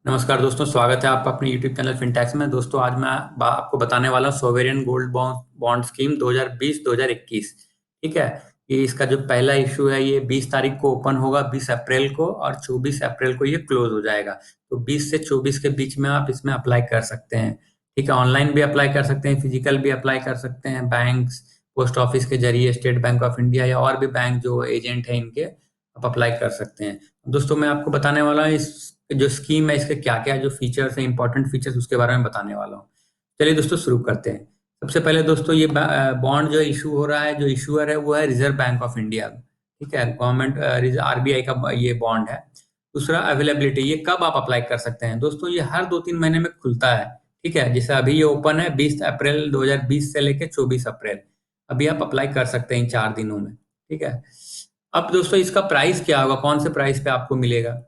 नमस्कार दोस्तों, स्वागत है आपका अपने YouTube चैनल फिनटेक्स में। दोस्तों आज मैं आपको बताने वाला हूँ sovereign gold bond bond scheme 2020-2021। ठीक है। ये इसका जो पहला इशू है ये 20 तारीख को ओपन होगा, 20 अप्रैल को, और 24 अप्रैल को ये क्लोज हो जाएगा। तो 20 से 24 के बीच में आप इसमें अप्लाई कर सकते हैं। ठीक है, ऑनलाइन भी अप्लाई कर सकते हैं, फिजिकल भी अप्लाई कर सकते हैं, बैंक पोस्ट ऑफिस के जरिए, स्टेट बैंक ऑफ इंडिया या और भी बैंक जो एजेंट है इनके आप अप्लाई कर सकते हैं। दोस्तों मैं आपको बताने वाला हूँ इस जो स्कीम है इसके क्या क्या जो फीचर्स हैं, इंपॉर्टेंट फीचर्स, उसके बारे में बताने वाला हूँ। चलिए दोस्तों शुरू करते हैं। सबसे पहले दोस्तों ये बॉन्ड जो इशू हो रहा है, जो इशूअर है वो है रिजर्व बैंक ऑफ इंडिया। ठीक है, गवर्नमेंट आरबीआई का ये बॉन्ड है। दूसरा अवेलेबिलिटी, ये कब आप अप्लाई कर सकते हैं दोस्तों, ये हर 2-3 महीने में खुलता है। ठीक है, जैसे अभी ये ओपन है 20 अप्रैल 2020 से लेके 24 अप्रैल, अभी आप अप्लाई कर सकते हैं इन 4 दिनों में। ठीक है। अब दोस्तों इसका प्राइस क्या होगा, कौन से प्राइस पे आपको मिलेगा?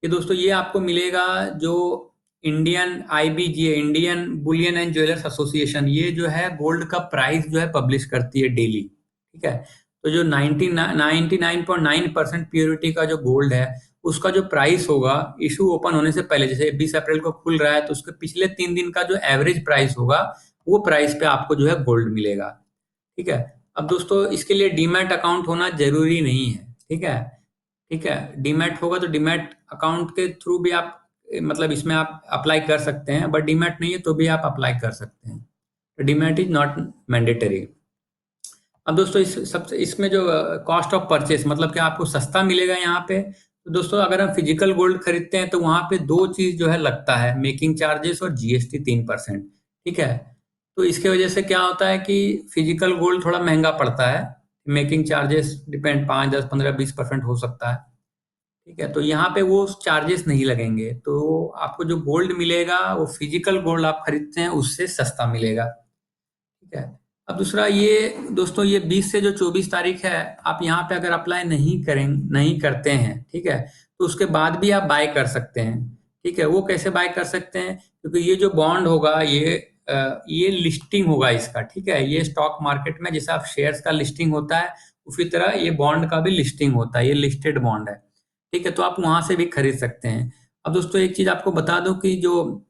ये दोस्तों ये आपको मिलेगा जो Indian IBJA, Indian bullion and jewellers association, ये जो है गोल्ड का प्राइस जो है पब्लिश करती है डेली। ठीक है। तो जो 99.9% प्योरिटी का जो गोल्ड है उसका जो प्राइस होगा इशू ओपन होने से पहले, जैसे 20 अप्रैल को खुल रहा है तो उसके पिछले 3 दिन का जो एवरेज प्राइस होगा वो प्राइस पे आपको जो है गोल्ड मिलेगा। ठीक है। अब दोस्तों इसके लिए डीमैट अकाउंट होना जरूरी नहीं है। ठीक है। ठीक है, डीमैट होगा तो डीमैट अकाउंट के थ्रू भी आप मतलब इसमें आप अप्लाई कर सकते हैं, बट डीमैट नहीं है तो भी आप अप्लाई कर सकते हैं। तो डीमैट इज नॉट मैंडेटरी। अब दोस्तों इस सबसे इसमें जो कॉस्ट ऑफ परचेस, मतलब कि आपको सस्ता मिलेगा यहाँ पे। तो दोस्तों अगर हम फिजिकल गोल्ड खरीदते हैं तो वहां पे दो चीज जो है लगता है, मेकिंग चार्जेस और जीएसटी 3%। ठीक है। तो इसके वजह से क्या होता है कि फिजिकल गोल्ड थोड़ा महंगा पड़ता है। मेकिंग चार्जेस डिपेंड 5, 10, 15, 20% हो सकता है। ठीक है, तो यहाँ पे वो चार्जेस नहीं लगेंगे, तो आपको जो गोल्ड मिलेगा वो फिजिकल गोल्ड आप खरीदते हैं उससे सस्ता मिलेगा। ठीक है। अब दूसरा ये दोस्तों, ये 20 से जो 24 तारीख है, आप यहाँ पे अगर अप्लाई नहीं करते हैं, ठीक है, तो उसके बाद भी आप बाय कर सकते हैं। ठीक है, वो कैसे बाय कर सकते हैं? क्योंकि ये जो बॉन्ड होगा ये लिस्टिंग होगा इसका। ठीक है, ये स्टॉक मार्केट में जैसे आप शेयर्स का लिस्टिंग होता है उसी तरह ये बॉन्ड का भी लिस्टिंग होता है, ये लिस्टेड बॉन्ड है। ठीक है, तो आप वहां से भी खरीद सकते हैं। अब दोस्तों एक चीज आपको बता दूं कि जो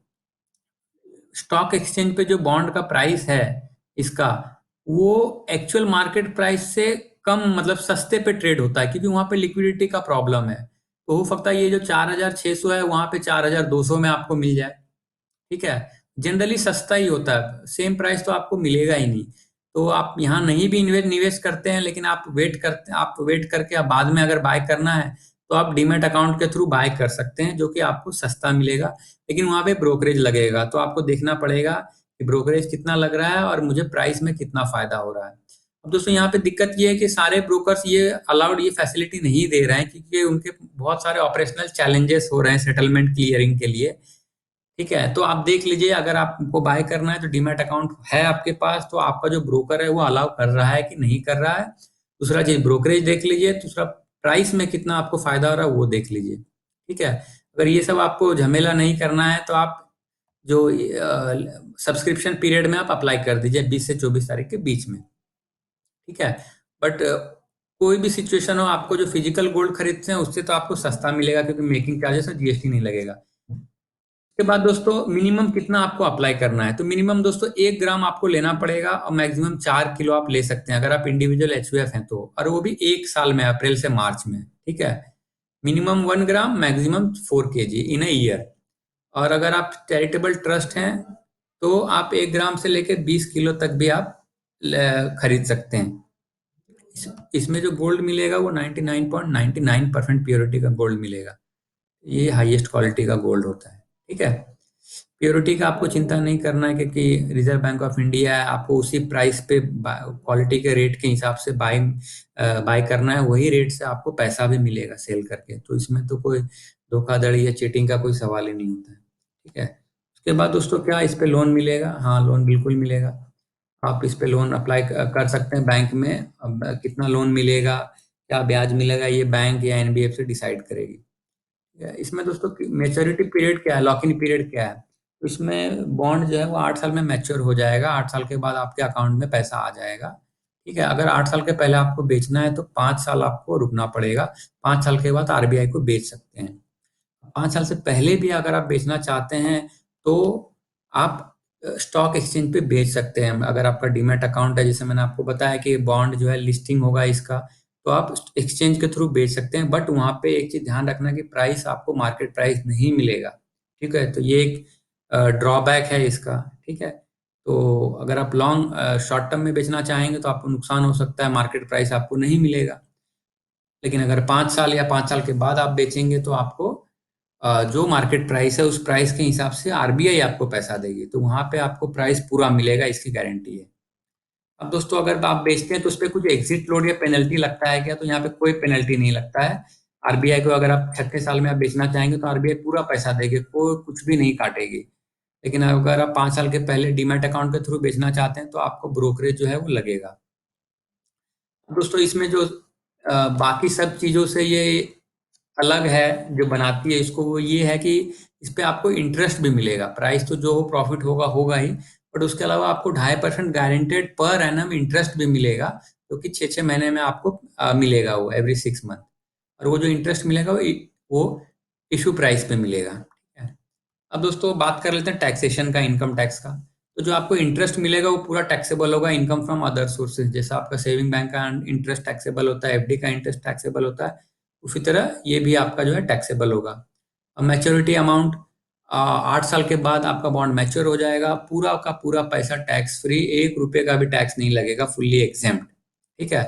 स्टॉक एक्सचेंज पे जो बॉन्ड का प्राइस है इसका, वो एक्चुअल मार्केट प्राइस से कम, मतलब सस्ते पे ट्रेड होता है, क्योंकि वहां पे लिक्विडिटी का प्रॉब्लम है। तो हो सकता है ये जो 4,600 है वहां पे 4,200 में आपको मिल जाए। ठीक है। जनरली सस्ता ही होता है, सेम प्राइस तो आपको मिलेगा ही नहीं। तो आप यहाँ नहीं भी निवेश करते हैं, लेकिन आप वेट करके आप बाद में अगर बाय करना है तो आप डीमैट अकाउंट के थ्रू बाय कर सकते हैं, जो कि आपको सस्ता मिलेगा। लेकिन वहां पे ब्रोकरेज लगेगा, तो आपको देखना पड़ेगा कि ब्रोकरेज कितना लग रहा है और मुझे प्राइस में कितना फायदा हो रहा है। अब दोस्तों यहाँ पे दिक्कत ये है कि सारे ब्रोकर्स ये फैसिलिटी नहीं दे रहे हैं, क्योंकि उनके बहुत सारे ऑपरेशनल चैलेंजेस हो रहे हैं सेटलमेंट क्लियरिंग के लिए। ठीक है, तो आप देख लीजिए, अगर आपको बाय करना है तो डीमैट अकाउंट है आपके पास तो आपका जो ब्रोकर है वो अलाउ कर रहा है कि नहीं कर रहा है। दूसरा चीज ब्रोकरेज देख लीजिए, दूसरा प्राइस में कितना आपको फायदा हो रहा है वो देख लीजिए। ठीक है। अगर ये सब आपको झमेला नहीं करना है तो आप जो सब्सक्रिप्शन पीरियड में आप अप्लाई कर दीजिए 20 से 24 तारीख के बीच में। ठीक है। बट कोई भी सिचुएशन हो, आपको जो फिजिकल गोल्ड खरीदते हैं उससे तो आपको सस्ता मिलेगा, क्योंकि मेकिंग चार्जेस और जीएसटी नहीं लगेगा। उसके बाद दोस्तों मिनिमम कितना आपको अप्लाई करना है, तो मिनिमम दोस्तों 1 ग्राम आपको लेना पड़ेगा और मैक्सिमम 4 किलो आप ले सकते हैं अगर आप इंडिविजुअल एचयूएफ हैं तो, और वो भी एक साल में, अप्रैल से मार्च में। ठीक है। Minimum 1 gram, maximum 4 kg in a year. और अगर आप चैरिटेबल ट्रस्ट हैं तो आप 1 ग्राम से लेकर 20 किलो तक भी आप खरीद सकते हैं। इसमें जो गोल्ड मिलेगा वो 99.99% प्योरिटी का गोल्ड मिलेगा। ये हाईएस्ट क्वालिटी का गोल्ड होता है। ठीक है। प्योरिटी का आपको चिंता नहीं करना है, क्योंकि रिजर्व बैंक ऑफ इंडिया है, आपको उसी प्राइस पे क्वालिटी के रेट के हिसाब से बाय करना है, वही रेट से आपको पैसा भी मिलेगा सेल करके। तो इसमें तो कोई धोखाधड़ी या चीटिंग का कोई सवाल ही नहीं होता है। ठीक है। उसके बाद दोस्तों क्या इस पे लोन मिलेगा? हाँ, लोन बिल्कुल मिलेगा। आप इस पे लोन अप्लाई कर सकते हैं बैंक में। अब कितना लोन मिलेगा, क्या ब्याज मिलेगा, ये बैंक या एनबीएफसी डिसाइड करेगी। इसमें दोस्तों मेच्योरिटी पीरियड क्या है, लॉक इन पीरियड क्या है? तो इसमें बॉन्ड जो है वो 8 साल में मैच्योर हो जाएगा, 8 साल के बाद आपके अकाउंट में पैसा आ जाएगा। ठीक है। अगर 8 साल के पहले आपको बेचना है तो 5 साल आपको रुकना पड़ेगा, 5 साल के बाद आरबीआई को बेच सकते हैं। 5 साल से पहले भी अगर आप बेचना चाहते हैं तो आप स्टॉक एक्सचेंज पे बेच सकते हैं। अगर आपका डीमैट अकाउंट है, जैसे मैंने आपको बताया कि बॉन्ड जो है लिस्टिंग होगा इसका, तो आप एक्सचेंज के थ्रू बेच सकते हैं। बट वहाँ पे एक चीज ध्यान रखना कि प्राइस आपको मार्केट प्राइस नहीं मिलेगा। ठीक है, तो ये एक ड्रॉबैक है इसका। ठीक है, तो अगर आप लॉन्ग शॉर्ट टर्म में बेचना चाहेंगे तो आपको नुकसान हो सकता है, मार्केट प्राइस आपको नहीं मिलेगा। लेकिन अगर 5 साल या 5 साल के बाद आप बेचेंगे तो आपको जो मार्केट प्राइस है उस प्राइस के हिसाब से आरबीआई आपको पैसा देगी, तो वहां पे आपको प्राइस पूरा मिलेगा, इसकी गारंटी है। अब दोस्तों, अगर आप बेचते हैं तो उस पर कुछ एग्जिट लोड या पेनल्टी लगता है क्या? तो यहाँ पे कोई पेनल्टी नहीं लगता है। आरबीआई को अगर आप छठे साल में आप बेचना चाहेंगे तो आरबीआई पूरा पैसा देगी, कोई कुछ भी नहीं काटेगी। लेकिन अगर आप 5 साल के पहले डीमैट अकाउंट के थ्रू बेचना चाहते हैं तो आपको ब्रोकरेज जो है वो लगेगा। दोस्तों, इसमें जो बाकी सब चीजों से ये अलग है, जो बनाती है इसको, वो ये है कि इस पे आपको इंटरेस्ट भी मिलेगा। प्राइस तो जो हो प्रॉफिट होगा होगा ही, बट उसके अलावा आपको 2.5% गारंटेड पर एनम इंटरेस्ट भी मिलेगा, जो कि 6-6 महीने में आपको मिलेगा, वो एवरी 6 मंथ। और वो जो इंटरेस्ट मिलेगा वो इशू प्राइस पे मिलेगा। ठीक है। अब दोस्तों, बात कर लेते हैं टैक्सेशन का, इनकम टैक्स का। तो जो आपको इंटरेस्ट मिलेगा वो पूरा टैक्सेबल होगा, इनकम फ्रॉम अदर सोर्सेज। जैसा आपका सेविंग बैंक का इंटरेस्ट टैक्सेबल होता है, एफडी का इंटरेस्ट टैक्सेबल होता है, उसी तरह ये भी आपका जो है टैक्सेबल होगा। अब मैच्योरिटी अमाउंट, 8 साल के बाद आपका बॉन्ड मैच्योर हो जाएगा, पूरा का पूरा पैसा टैक्स फ्री, 1 रुपए का भी टैक्स नहीं लगेगा, फुल्ली एग्जेम्प्ट। ठीक है।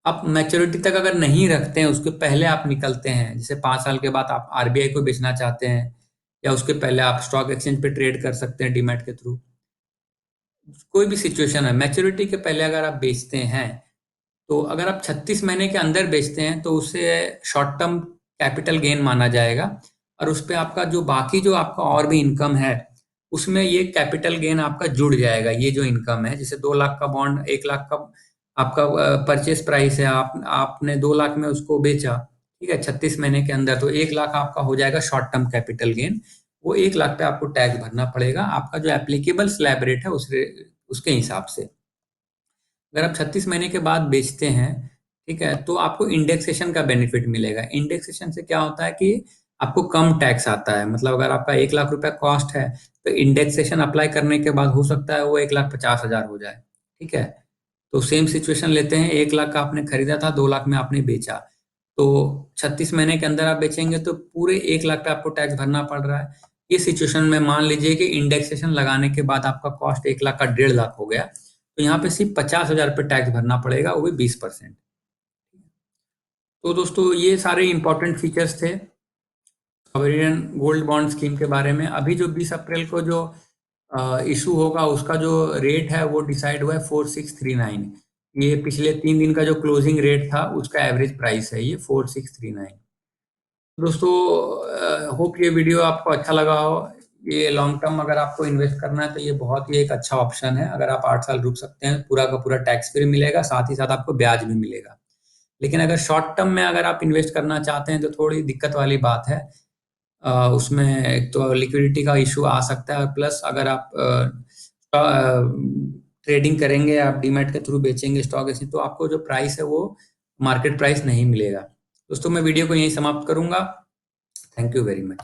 आप मैच्योरिटी तक अगर नहीं रखते हैं, उसके पहले आप निकलते हैं, जैसे 5 साल के बाद आप आरबीआई को बेचना चाहते हैं, या उसके पहले आप स्टॉक एक्सचेंज पे ट्रेड कर सकते हैं डीमैट के थ्रू। कोई भी सिचुएशन है, मैच्योरिटी के पहले अगर आप बेचते हैं, तो अगर आप 36 महीने के अंदर बेचते हैं तो उससे शॉर्ट टर्म कैपिटल गेन माना जाएगा। और उस पे आपका जो बाकी जो आपका और भी इनकम है, उसमें ये कैपिटल गेन आपका जुड़ जाएगा। ये जो इनकम है, जैसे 2 लाख का बॉन्ड, 1 लाख का आपका परचेस प्राइस है, आपने 2 लाख में उसको बेचा, ठीक है, 36 महीने के अंदर, तो 1 लाख आपका हो जाएगा शॉर्ट टर्म कैपिटल गेन। वो 1 लाख पे आपको टैक्स भरना पड़ेगा, आपका जो एप्लीकेबल स्लैब रेट है उसके हिसाब से। अगर आप 36 महीने के बाद बेचते हैं, ठीक है, तो आपको इंडेक्सेशन का बेनिफिट मिलेगा। इंडेक्सेशन से क्या होता है कि आपको कम टैक्स आता है। मतलब अगर आपका 1 लाख रुपया कॉस्ट है, तो इंडेक्सेशन अप्लाई करने के बाद हो सकता है वो 1,50,000 हो जाए। ठीक है। तो सेम सिचुएशन लेते हैं, 1 लाख का आपने खरीदा था, 2 लाख में आपने बेचा, तो 36 महीने के अंदर आप बेचेंगे तो पूरे 1 लाख पे आपको टैक्स भरना पड़ रहा है। इस सिचुएशन में मान लीजिए कि इंडेक्सेशन लगाने के बाद आपका कॉस्ट 1 लाख का 1.5 लाख हो गया, तो यहाँ पे सिर्फ 50,000 पे टैक्स भरना पड़ेगा, वो भी 20%। तो दोस्तों, ये सारे इंपॉर्टेंट फीचर्स थे सॉवरेन गोल्ड बॉन्ड स्कीम के बारे में। अभी जो 20 अप्रैल को जो इशू होगा, उसका जो रेट है वो डिसाइड हुआ है 4639। ये पिछले 3 दिन का जो क्लोजिंग रेट था उसका एवरेज प्राइस है ये 4639। दोस्तों, होप ये वीडियो आपको अच्छा लगा हो। ये लॉन्ग टर्म अगर आपको इन्वेस्ट करना है तो ये बहुत ही एक अच्छा ऑप्शन है। अगर आप 8 साल रुक सकते हैं, पूरा का पूरा टैक्स फ्री मिलेगा, साथ ही साथ आपको ब्याज भी मिलेगा। लेकिन अगर शॉर्ट टर्म में अगर आप इन्वेस्ट करना चाहते हैं तो थोड़ी दिक्कत वाली बात है। उसमें एक तो लिक्विडिटी का इशू आ सकता है, प्लस अगर आप ट्रेडिंग करेंगे, आप डीमैट के थ्रू बेचेंगे स्टॉक एक्सचेंज, तो आपको जो प्राइस है वो मार्केट प्राइस नहीं मिलेगा। दोस्तों, मैं वीडियो को यहीं समाप्त करूंगा। Thank you very much.